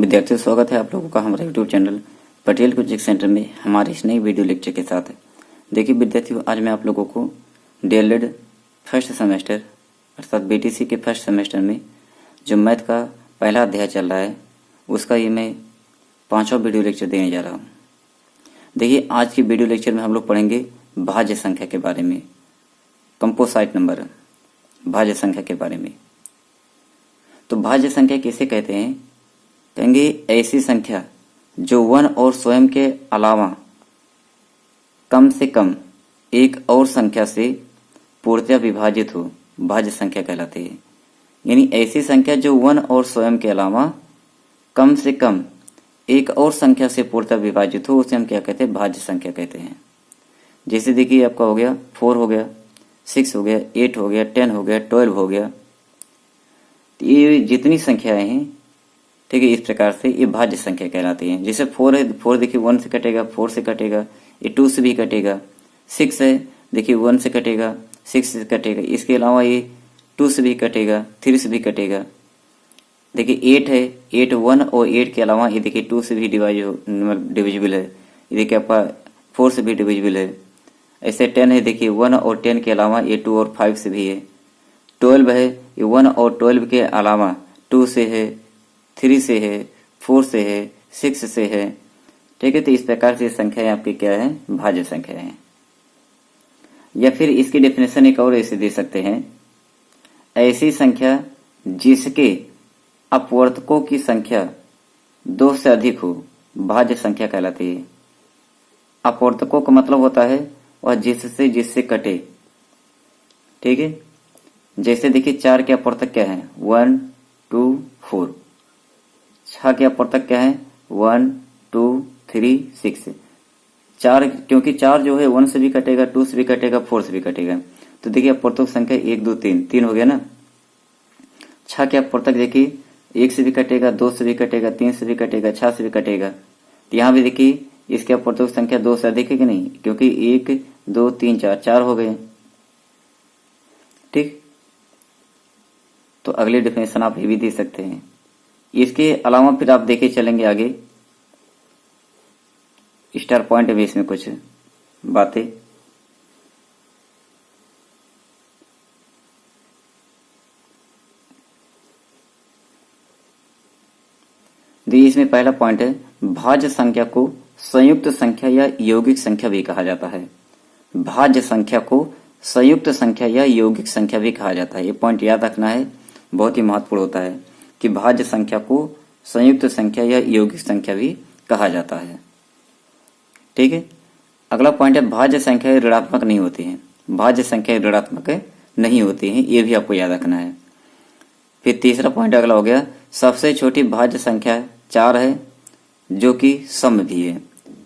विद्यार्थियों, स्वागत है आप लोगों का हमारे YouTube channel Patel coaching centre में हमारे इस नई वीडियो लेक्चर के साथ। देखिए विद्यार्थियों, आज मैं आप लोगों को डीएलएड फर्स्ट सेमेस्टर अर्थात बीटीसी के फर्स्ट सेमेस्टर में जो मैथ का पहला अध्याय चल रहा है उसका ये मैं 5वां वीडियो लेक्चर देने जा रहा हूँ। देखिए आज की वीडियो लेक्चर में हम लोग पढ़ेंगे भाज्य संख्या के बारे में, कंपोसाइट नंबर भाज्य संख्या के बारे में। तो भाज्य संख्या किसे कहते हैं? कहेंगे ऐसी संख्या जो वन और स्वयं के अलावा कम से कम एक और संख्या से पूर्णतः विभाजित हो, भाज्य संख्या कहलाती है। यानी ऐसी संख्या जो वन और स्वयं के अलावा कम से कम एक और संख्या से पूर्णतः विभाजित हो, उसे हम क्या कहते हैं? भाज्य संख्या कहते हैं। जैसे देखिए आपका हो गया 4 हो गया, 6 हो गया, 8 हो गया, 10 हो गया, 12 हो गया। ये जितनी संख्याएं हैं, ठीक है, इस प्रकार से ये भाज्य संख्या कहलाती हैं। जैसे 4 है, 4 देखिए 1 से कटेगा, 4 से कटेगा, ये 2 से भी कटेगा। 6 है, देखिए 1 से कटेगा, 6 से कटेगा। इसके अलावा ये 2 से भी कटेगा, 3 से भी कटेगा। देखिए 8 है, 8 1 और 8 के अलावा ये देखिए 2 से भी डिविजिबल है। ये देखिए आपका 4 से भी डिविजिबल है। ऐसे 10 है, देखिए 1 और 10 के अलावा ये 2 और 5 से भी है। 12 है, ये 1 और 12 के अलावा 2 से है, 3 से है, 4 से है, 6 से है। ठीक है, तो इस प्रकार से संख्याएं आपकी क्या है? भाज्य संख्या है। या फिर इसकी डेफिनेशन एक और ऐसे दे सकते हैं, ऐसी संख्या जिसके अपवर्तकों की संख्या 2 से अधिक हो, भाज्य संख्या कहलाती है। अपवर्तकों का मतलब होता है वह जिससे कटे। ठीक है, जैसे देखिए 4 के अपवर्तक क्या है? 1 2 4। 6 के अपवर्तक क्या है? 1 2 3 6। 4 क्योंकि 4 जो है 1 से भी कटेगा, 2 से भी कटेगा, 4 से भी कटेगा। तो देखिए अपवर्तक संख्या 1 2 3, 3 हो गया ना। 6 के अपवर्तक देखिए 1 से भी कटेगा, 2 से भी कटेगा, 3 से भी कटेगा, 6 से भी कटेगा। तो यहाँ भी देखिए इसके अपवर्तक संख्या 2 से अधिक है कि नहीं? क्योंकि 1 2 3 4, 4 हो गए। ठीक, तो अगली डेफिनेशन आप ये भी दे सकते हैं। इसके अलावा फिर आप देखे चलेंगे आगे, स्टार पॉइंट है इसमें कुछ बातें। इसमें पहला पॉइंट है, भाज्य संख्या को संयुक्त संख्या या यौगिक संख्या भी कहा जाता है। भाज्य संख्या को संयुक्त संख्या या यौगिक संख्या भी कहा जाता है। ये पॉइंट याद रखना है, बहुत ही महत्वपूर्ण होता है कि भाज्य संख्या को संयुक्त संख्या या यौगिक संख्या भी कहा जाता है। ठीक है, अगला पॉइंट है, भाज्य संख्याएं ऋणात्मक नहीं होती हैं। भाज्य संख्याएं ऋणात्मक नहीं होती हैं, ये भी आपको याद रखना है। फिर तीसरा पॉइंट अगला हो गया, सबसे छोटी भाज्य संख्या 4 है जो कि सम भी है।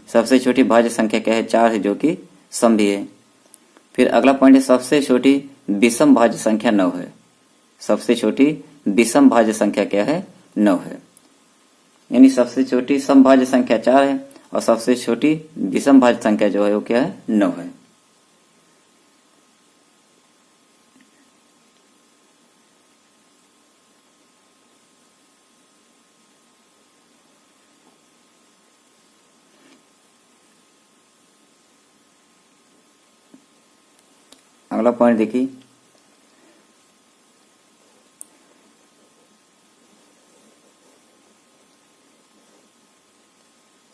सबसे छोटी भाज्य संख्या क्या है? 4 है जो कि सम भी है। फिर अगला पॉइंट है, सबसे छोटी विषम भाज्य संख्या 9 है। सबसे छोटी विषम भाज्य संख्या क्या है? 9 है। यानी सबसे छोटी सम भाज्य संख्या 4 है और सबसे छोटी विषम भाज्य संख्या जो है वो क्या है? 9 है। अगला पॉइंट देखिए,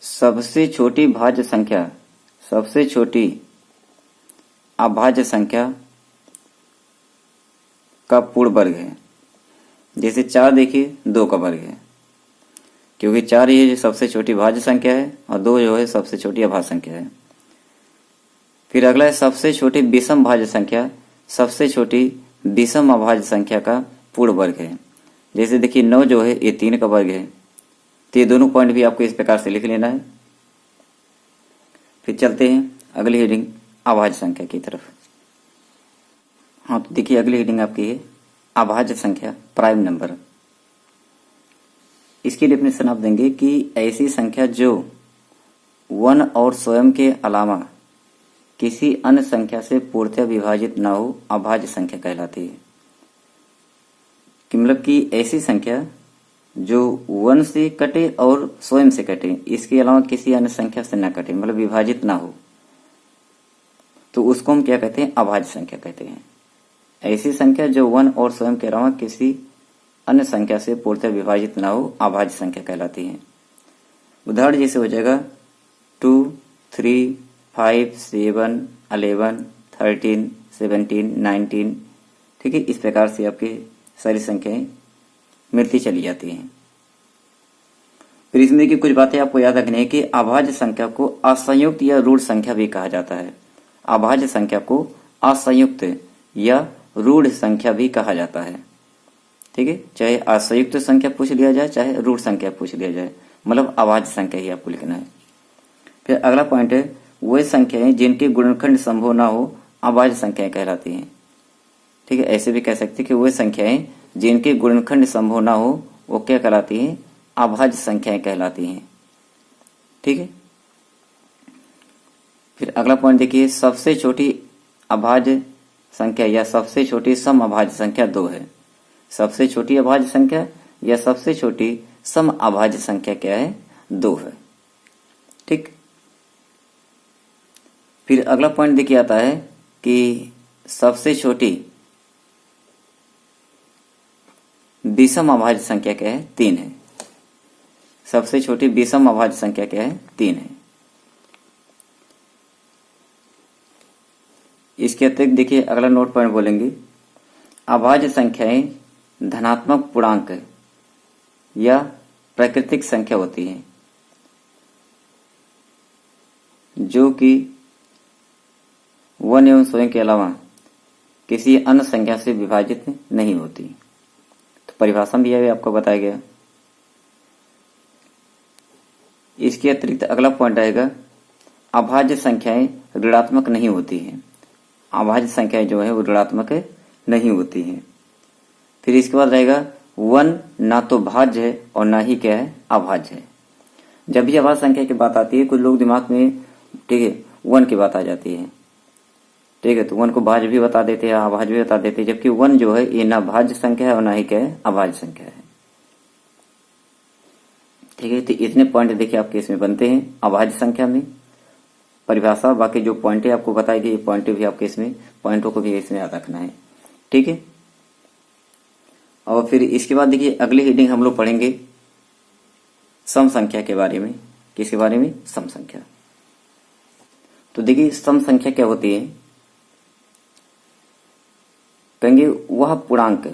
सबसे छोटी भाज्य संख्या, सबसे छोटी अभाज्य संख्या का पूर्ण वर्ग है। जैसे 4 देखिए 2 का वर्ग है, क्योंकि 4 ये सबसे छोटी भाज्य संख्या है और 2 जो है सबसे छोटी अभाज्य संख्या है। फिर अगला है, सबसे छोटी विषम भाज्य संख्या, सबसे छोटी विषम अभाज्य संख्या का पूर्ण वर्ग है। जैसे देखिए 9 जो है ये 3 का वर्ग है। तो ये दोनों पॉइंट भी आपको इस प्रकार से लिख लेना है। फिर चलते हैं अगली हेडिंग अभाज्य संख्या की तरफ। हाँ, तो देखिए अगली हेडिंग आपकी है अभाज्य संख्या प्राइम नंबर। इसकी डेफिनेशन आप देंगे कि ऐसी संख्या जो 1 और स्वयं के अलावा किसी अन्य संख्या से पूर्णतः विभाजित ना हो, अभाज्य संख्या कहलाती है। कि मतलब कि ऐसी संख्या जो 1 से कटे और स्वयं से कटे, इसके अलावा किसी अन्य संख्या से ना कटे, मतलब विभाजित ना हो, तो उसको हम क्या कहते हैं? अभाज्य संख्या कहते हैं। ऐसी संख्या जो 1 और स्वयं के अलावा किसी अन्य संख्या से पूर्णतः विभाजित ना हो, अभाज्य संख्या कहलाती है। उदाहरण जैसे हो जाएगा 2, 3, 5, 7, 11, 13, 17, 19, ठीक है। इस प्रकार से आपकी सारी संख्याएं मिलती चली जाती हैं। फिर इसमें की कुछ बातें आपको याद रखनी है कि अभाज्य संख्या को असंयुक्त या रूढ़ संख्या भी कहा जाता है। अभाज्य संख्या को असंयुक्त या रूढ़ संख्या भी कहा जाता है, ठीक है। चाहे असंयुक्त संख्या पूछ लिया जाए, चाहे रूढ़ संख्या पूछ लिया जाए, मतलब अभाज्य संख्या ही आपको लिखना है। फिर अगला पॉइंट है, वे संख्याएं जिनके गुणनखंड संभव ना हो, अभाज्य संख्याएं कहलाती हैं, ठीक है। ऐसे भी कह सकते हैं कि वे संख्याएं जिनके गुणनखंड संभव ना हो, वो क्या कहलाती हैं? अभाज्य संख्याएं कहलाती हैं, ठीक है। फिर अगला पॉइंट देखिए, सबसे छोटी अभाज्य संख्या या सबसे छोटी सम अभाज्य संख्या 2 है। सबसे छोटी अभाज्य संख्या या सबसे छोटी सम अभाज्य संख्या क्या है? 2 है, ठीक। फिर अगला पॉइंट देखिए आता है कि सबसे छोटी विषम अभाज्य संख्या क्या है? 3 है। सबसे छोटी विषम अभाज्य संख्या क्या है? 3 है। इसके अतिरिक्त देखिए अगला नोट पॉइंट बोलेंगे, अभाज्य संख्याएं धनात्मक पूर्णांक या प्राकृतिक संख्या होती हैं, जो कि 1 एवं स्वयं के अलावा किसी अन्य संख्या से विभाजित नहीं होती। तो परिभाषा भी अभी आपको बताया गया। इसके अतिरिक्त अगला पॉइंट आएगा, अभाज्य संख्याएं ऋणात्मक नहीं होती हैं। अभाज्य संख्याएं जो है वो ऋणात्मक नहीं होती हैं। फिर इसके बाद रहेगा 1 ना तो भाज्य है और ना ही क्या है? अभाज्य है। जब भी अभाज्य संख्या की बात आती है, कुछ लोग दिमाग में, ठीक है, 1 की बात आ जाती है, ठीक है, तो 1 को भाज्य भी बता देते हैं, अभाज्य भी बता देते हैं, जबकि 1 जो है ये ना भाज्य संख्या है और ना ही क्या है? अभाज्य संख्या है, ठीक है। तो इतने पॉइंट देखिए आपके इसमें बनते हैं अभाज्य संख्या में। परिभाषा, बाकी जो पॉइंट है आपको बताई गई, ये पॉइंट भी आपके इसमें, पॉइंटों को भी इसमें याद रखना है, ठीक है। और फिर इसके बाद देखिए अगली हेडिंग हम लोग पढ़ेंगे सम संख्या के बारे में। किसके बारे में? सम संख्या। तो देखिए सम संख्या क्या होती है? कहेंगे वह पूर्णांक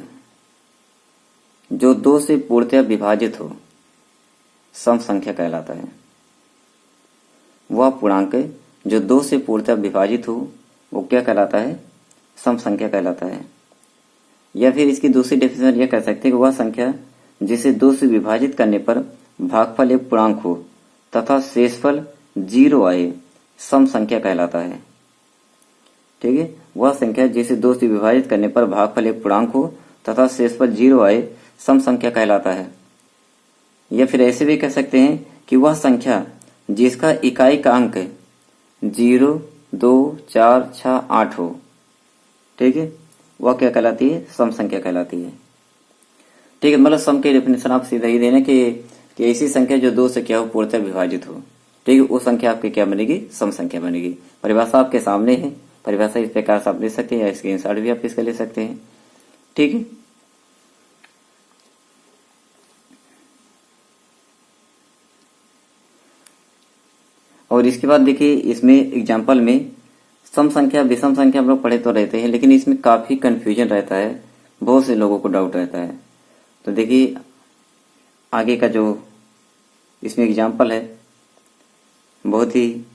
जो 2 से पूर्णतः विभाजित हो, सम संख्या कहलाता है। वह पूर्णांक जो 2 से पूर्णतः विभाजित हो, वो क्या कहलाता है? सम संख्या कहलाता है। या फिर इसकी दूसरी डेफिनेशन यह कह सकते हैं कि वह संख्या जिसे 2 से विभाजित करने पर भागफल एक पूर्णांक हो तथा शेषफल 0 आए, सम संख्या कहलाता है, ठीक है। वह संख्या जिसे 2 से विभाजित करने पर भागफल एक पूर्णांक हो तथा शेषफल 0 आए, सम संख्या कहलाता है। या फिर ऐसे भी कह सकते हैं कि वह संख्या जिसका इकाई का अंक 0, 2, 4, 6, 8 हो, ठीक है, वह क्या कहलाती है? सम संख्या कहलाती है, ठीक है। मतलब सम के डेफिनेशन आप सीधा ही देना कि ऐसी संख्या जो 2 से क्या हो? पूर्णतः विभाजित हो, ठीक है, वो संख्या आपकी क्या बनेगी? सम संख्या बनेगी। परिभाषा आपके सामने है, परिभाषा इस प्रकार से आप ले सकते हैं या स्क्रीनशॉट भी आप इसका ले सकते हैं, ठीक है। और इसके बाद देखिए इसमें एग्जाम्पल में सम संख्या विषम संख्या हम लोग पढ़े तो रहते हैं, लेकिन इसमें काफी कंफ्यूजन रहता है, बहुत से लोगों को डाउट रहता है। तो देखिए आगे का जो इसमें एग्जाम्पल है, बहुत ही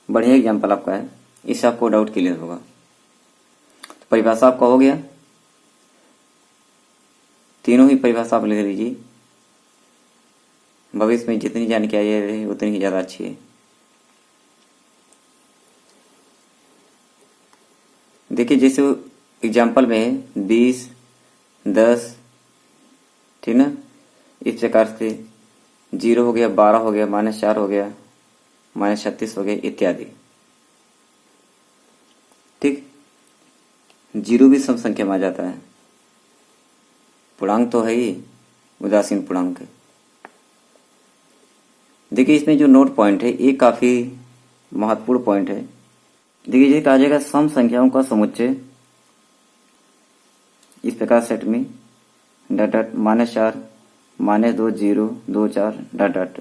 बढ़िया एग्जाम्पल आपका है, इससे आपको डाउट क्लियर होगा। तो परिभाषा आपका हो गया, तीनों ही परिभाषा आप लिख लीजिए, भविष्य में जितनी जानकारी है उतनी ही ज्यादा अच्छी है। देखिए जैसे एग्जाम्पल में है 20, 10, ठीक ना, इस प्रकार से 0 हो गया, 12 हो गया, -4 हो गया, -36 हो गया इत्यादि, ठीक। 0 भी सम संख्या में आ जाता है, पूर्णांक तो है ही, उदासीन पूर्णांक। देखिए इसमें जो नोट पॉइंट है ये काफी महत्वपूर्ण पॉइंट है। देखिए ये कहा जाएगा सम संख्याओं का समुच्चय इस प्रकार सेट में डॉट डॉट -4 -2 0 2 4 डॉट डॉट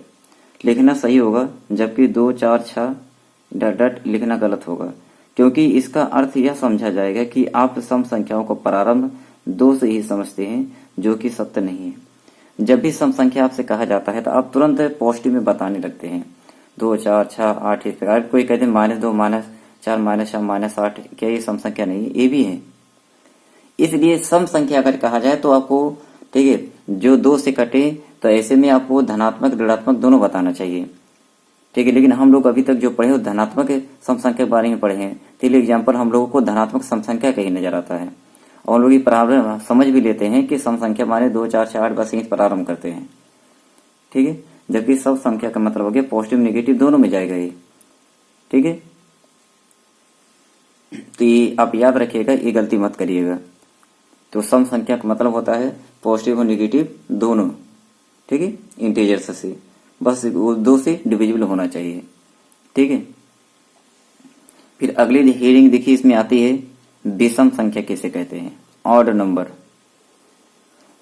लिखना सही होगा, जबकि 2 4 6 डॉट डॉट लिखना गलत होगा, क्योंकि इसका अर्थ यह समझा जाएगा कि आप सम संख्याओं को प्रारंभ 2 से ही समझते हैं, जो कि सत्य नहीं है। जब भी सम संख्या आपसे कहा जाता है तो आप तुरंत पॉजिटिव में बताने लगते हैं, 2 4 6 8 इस प्रकार। कोई कहते हैं -2 -4 -6 -8, क्या ये सम संख्या नहीं है? ये भी है। इसलिए सम संख्या अगर कहा जाए तो आपको, ठीक है, जो 2 से कटे तो ऐसे में आपको धनात्मक ऋणात्मक दोनों बताना चाहिए, ठीक है। लेकिन हम लोग अभी तक जो पढ़े हो धनात्मक सम संख्या के बारे में पढ़े हैं, तो एग्जाम्पल हम लोगों को धनात्मक सम संख्या का ही नजर आता है, और लोग ये प्रारंभ समझ भी लेते हैं कि सम संख्या माने 2 4 6 8 बस यही प्रारंभ करते हैं, ठीक है। जबकि सब संख्या का मतलब हो गया पॉजिटिव नेगेटिव दोनों में जाएगा ये, ठीक है। तो ये आप याद रखिएगा, ये गलती मत करिएगा। तो सम संख्या का मतलब होता है पॉजिटिव और नेगेटिव दोनों, ठीक है, इंटीजर्स से, बस वो 2 से डिविजिबल होना चाहिए, ठीक है। फिर अगली हेडिंग देखिए इसमें आती है विषम संख्या किसे कहते हैं, ऑड नंबर।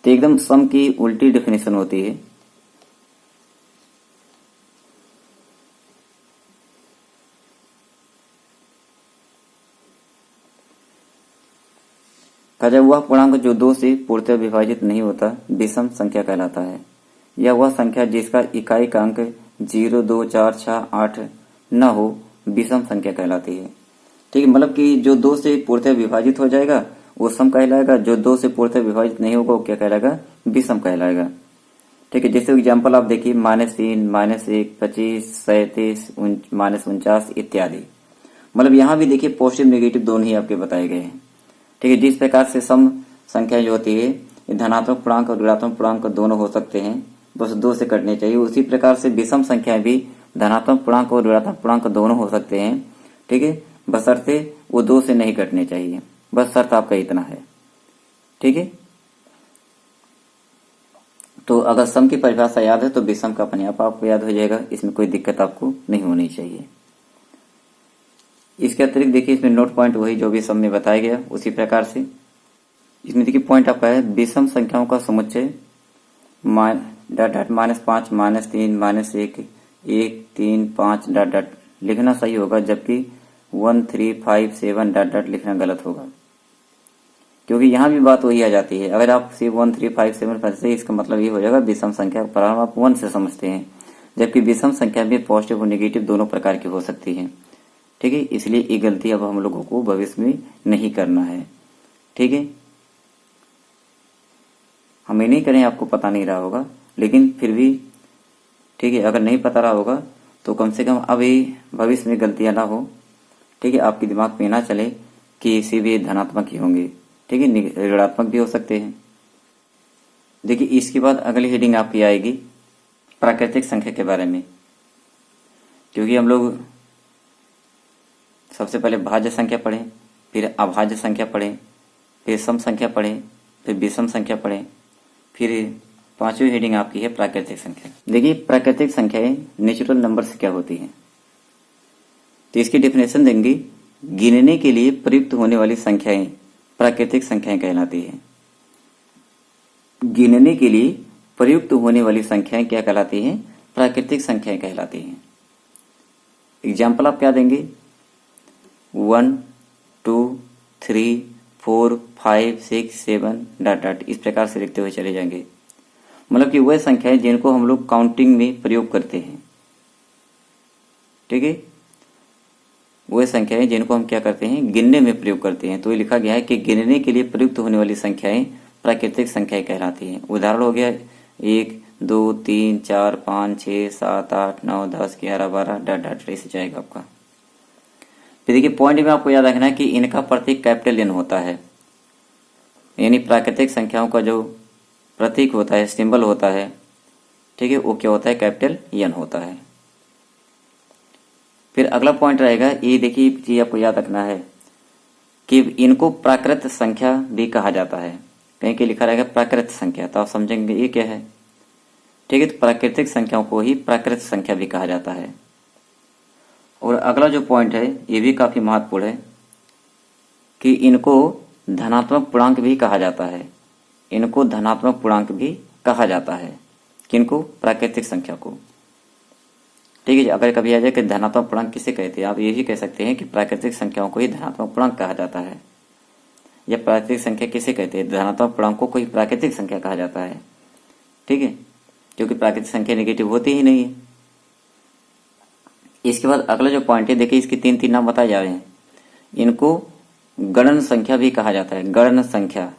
तो एकदम सम की उल्टी डेफिनेशन होती है। जब वह पूर्णांक जो 2 से पूर्णतः विभाजित नहीं होता विषम संख्या कहलाता है। यह वह संख्या जिसका इकाई का अंक 0 2 4 6 8 न हो विषम संख्या कहलाती है, ठीक है। मतलब कि जो 2 से पूर्णतः विभाजित हो जाएगा वो सम कहलाएगा, जो 2 से पूर्णतः विभाजित नहीं होगा वो क्या कहलाएगा, विषम कहलाएगा, ठीक है। जैसे एग्जाम्पल आप देखिए -3 -1 25 37 -49 इत्यादि। मतलब यहाँ भी देखिए पॉजिटिव नेगेटिव दोनों ही आपके बताए गए हैं, ठीक है। जिस प्रकार से सम संख्या जो होती है धनात्मक पूर्णांक और ऋणात्मक पूर्णांक दोनों हो सकते हैं, बस 2 से कटने चाहिए, उसी प्रकार से विषम संख्या भी धनात्मक पूर्णांक और ऋणात्मक पूर्णांक दोनों हो सकते हैं, ठीक है, बशर्ते वो 2 से नहीं कटने चाहिए, बस शर्त आपका इतना है, ठीक है। तो अगर सम की परिभाषा याद है तो विषम का अपने आप आपको याद हो जाएगा, इसमें कोई दिक्कत आपको नहीं होनी चाहिए। इसके अतिरिक्त देखिए इसमें नोट पॉइंट वही जो भी सम में बताया गया उसी प्रकार से इसमें देखिए पॉइंट आपका है विषम संख्याओं का समुच्चय डॉट डॉट -5 -3 -1 1 3 5 डॉट डॉट लिखना सही होगा, जबकि 1 3 5 7 डॉट डॉट लिखना गलत होगा, क्योंकि यहाँ भी बात वही आ जाती है। अगर आप सिर्फ 1 3 5 7 फंसे, इसका मतलब ये हो जाएगा विषम संख्या प्रारंभ आप 1 से समझते हैं, जबकि विषम संख्या भी पॉजिटिव और नेगेटिव दोनों प्रकार की हो सकती है, ठीक है। इसलिए ये गलती अब हम लोगों को भविष्य में नहीं करना है, ठीक है। हमें नहीं करें, आपको पता नहीं रहा होगा, लेकिन फिर भी ठीक है, अगर नहीं पता रहा होगा तो कम से कम अभी भविष्य में गलतियां ना हो, ठीक है। आपके दिमाग में ना चले कि इसी भी धनात्मक ही होंगे, ठीक है, ऋणात्मक भी हो सकते हैं। देखिए इसके बाद अगली हेडिंग आपकी आएगी प्राकृतिक संख्या के बारे में, क्योंकि हम लोग सबसे पहले भाज्य संख्या पढ़ें, फिर अभाज्य संख्या पढ़ें, फिर सम संख्या पढ़ें, फिर विषम संख्या पढ़ें, फिर 5वीं हेडिंग आपकी है प्राकृतिक संख्या। देखिए प्राकृतिक संख्याएं नेचुरल नंबर से क्या होती हैं, तो इसकी डेफिनेशन देंगे, गिनने के लिए प्रयुक्त होने वाली संख्याएं प्राकृतिक संख्याएं कहलाती है। गिनने के लिए प्रयुक्त होने वाली संख्याएं क्या कहलाती हैं, प्राकृतिक संख्याएं कहलाती हैं। एग्जाम्पल आप क्या देंगे, 1 2 3 4 5 6 7 डॉट डॉट इस प्रकार से लिखते हुए चले जाएंगे। मतलब कि वह संख्याएं जिनको हम लोग काउंटिंग में प्रयोग करते हैं, ठीक है, वह संख्याएं जिनको हम क्या करते हैं, गिनने में प्रयोग करते हैं। तो ये लिखा गया है कि गिनने के लिए प्रयुक्त होने वाली संख्याएं प्राकृतिक संख्याएं कहलाती हैं। उदाहरण हो गया 1 2 3 4 5 6 7 8 9 10 11 12 डॉट डॉट ऐसे जाएगा आपका। फिर देखिए पॉइंट में आपको याद रखना है कि इनका प्रतीक कैपिटल एन होता है, यानी प्राकृतिक संख्याओं का जो प्रतीक होता है, सिंबल होता है, ठीक है, वो क्या होता है, कैपिटल एन होता है। फिर अगला पॉइंट रहेगा, ये देखिए चीज आपको याद रखना है कि इनको प्राकृत संख्या भी कहा जाता है। कहीं के लिखा रहेगा प्राकृत संख्या, तो आप समझेंगे ये क्या है। ठीक है, तो प्राकृतिक संख्याओं को ही प्राकृत संख्या भी कहा जाता है। और अगला जो पॉइंट है ये भी काफी महत्वपूर्ण है कि इनको धनात्मक पूर्णांक भी कहा जाता है। इनको धनात्मक पूर्णांक भी कहा जाता है। किनको? प्राकृतिक संख्या को। ठीक है, अगर कभी आ जाए कि धनात्मक पूर्णांक किसे कहते हैं, आप ये भी कह सकते हैं कि प्राकृतिक संख्याओं को ही धनात्मक पूर्णांक कहा जाता है। या प्राकृतिक संख्या किसे कहते हैं? धनात्मक पूर्णांकों को ही प्राकृतिक संख्या कहा जाता है। ठीक है, क्योंकि प्राकृतिक संख्या नेगेटिव होती ही नहीं है। इसके बाद अगला जो पॉइंट है, देखिए इसके तीन नाम बताए जा रहे हैं। इनको गणन संख्या भी कहा जाता है। गणन संख्या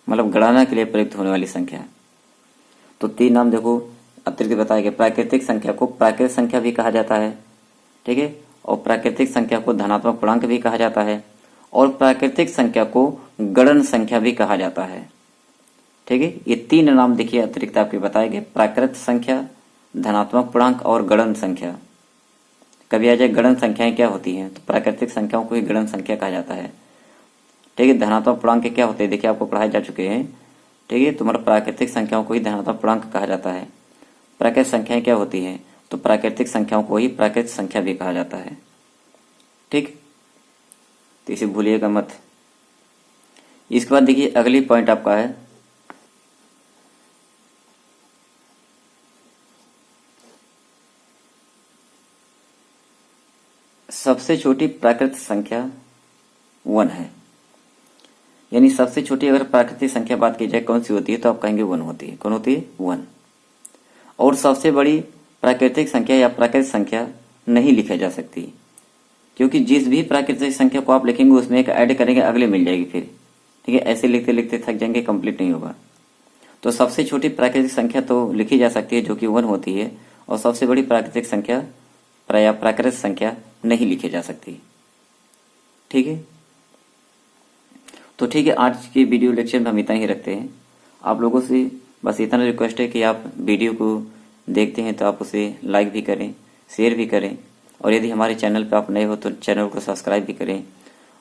मतलब गणना के लिए प्रयुक्त होने वाली संख्या। तो तीन नाम देखो अतिरिक्त बताए गए। प्राकृतिक संख्या को प्राकृतिक संख्या भी कहा जाता है। ठीक है, और प्राकृतिक संख्या को धनात्मक पूर्णांक भी कहा जाता है, और प्राकृतिक संख्या को गणन संख्या भी कहा जाता है। ठीक है, ये तीन नाम देखिए अतिरिक्त आपके बताए गए। प्राकृत संख्या, धनात्मक पूर्णांक और गणन संख्या। कभी आ जाए गणन संख्याएं क्या होती हैं, तो प्राकृतिक संख्याओं को ही गणन संख्या कहा जाता है। ठीक है, धनात्मक पूर्णांक क्या होते हैं, देखिए आपको पढ़ाए जा चुके हैं। ठीक है, तो मतलब प्राकृतिक संख्याओं को ही धनात्मक पूर्णांक कहा जाता है। प्राकृतिक संख्याएं क्या होती हैं, तो प्राकृतिक संख्याओं को ही प्राकृतिक संख्या भी कहा जाता है। ठीक, तो इसे भूलिएगा मत। इसके बाद देखिए अगली पॉइंट आपका है सबसे छोटी प्राकृतिक संख्या 1 है। यानी सबसे छोटी अगर प्राकृतिक संख्या बात की जाए कौन सी होती है, तो आप कहेंगे 1 होती है। कौन होती है? 1। और सबसे बड़ी प्राकृतिक संख्या या प्राकृतिक संख्या नहीं लिखी जा सकती, क्योंकि जिस भी प्राकृतिक संख्या को आप लिखेंगे उसमें एक ऐड करेंगे, अगले मिल जाएगी फिर। ठीक है, ऐसे लिखते लिखते थक जाएंगे, कंप्लीट नहीं होगा। तो सबसे छोटी प्राकृतिक संख्या तो लिखी जा सकती है जो कि 1 होती है, और सबसे बड़ी प्राकृतिक संख्या या प्राकृतिक संख्या नहीं लिखी जा सकती। ठीक है, तो ठीक है, आज के वीडियो लेक्चर में हम इतना ही रखते हैं। आप लोगों से बस इतना रिक्वेस्ट है कि आप वीडियो को देखते हैं तो आप उसे लाइक भी करें, शेयर भी करें, और यदि हमारे चैनल पर आप नए हो तो चैनल को सब्सक्राइब भी करें।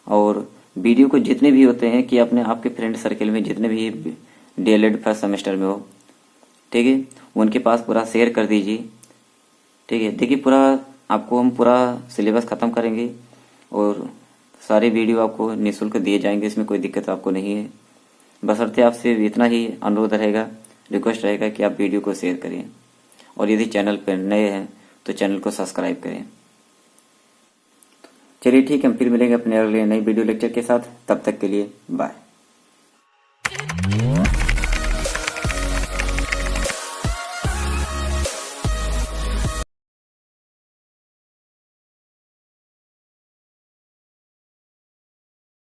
और वीडियो को जितने भी होते हैं कि अपने आपके फ्रेंड सर्कल में जितने भी डीएलएड फर्स्ट सेमेस्टर में हो, ठीक है, उनके पास पूरा शेयर कर दीजिए। ठीक है, देखिए पूरा आपको हम पूरा सिलेबस खत्म करेंगे और सारे वीडियो आपको निःशुल्क दिए जाएंगे, इसमें कोई दिक्कत आपको नहीं है। बशर्ते आपसे इतना ही अनुरोध रहेगा, रिक्वेस्ट रहेगा कि आप वीडियो को शेयर करें, और यदि चैनल पर नए हैं तो चैनल को सब्सक्राइब करें। चलिए ठीक है, हम फिर मिलेंगे अपने अगले नई वीडियो लेक्चर के साथ। तब तक के लिए बाय।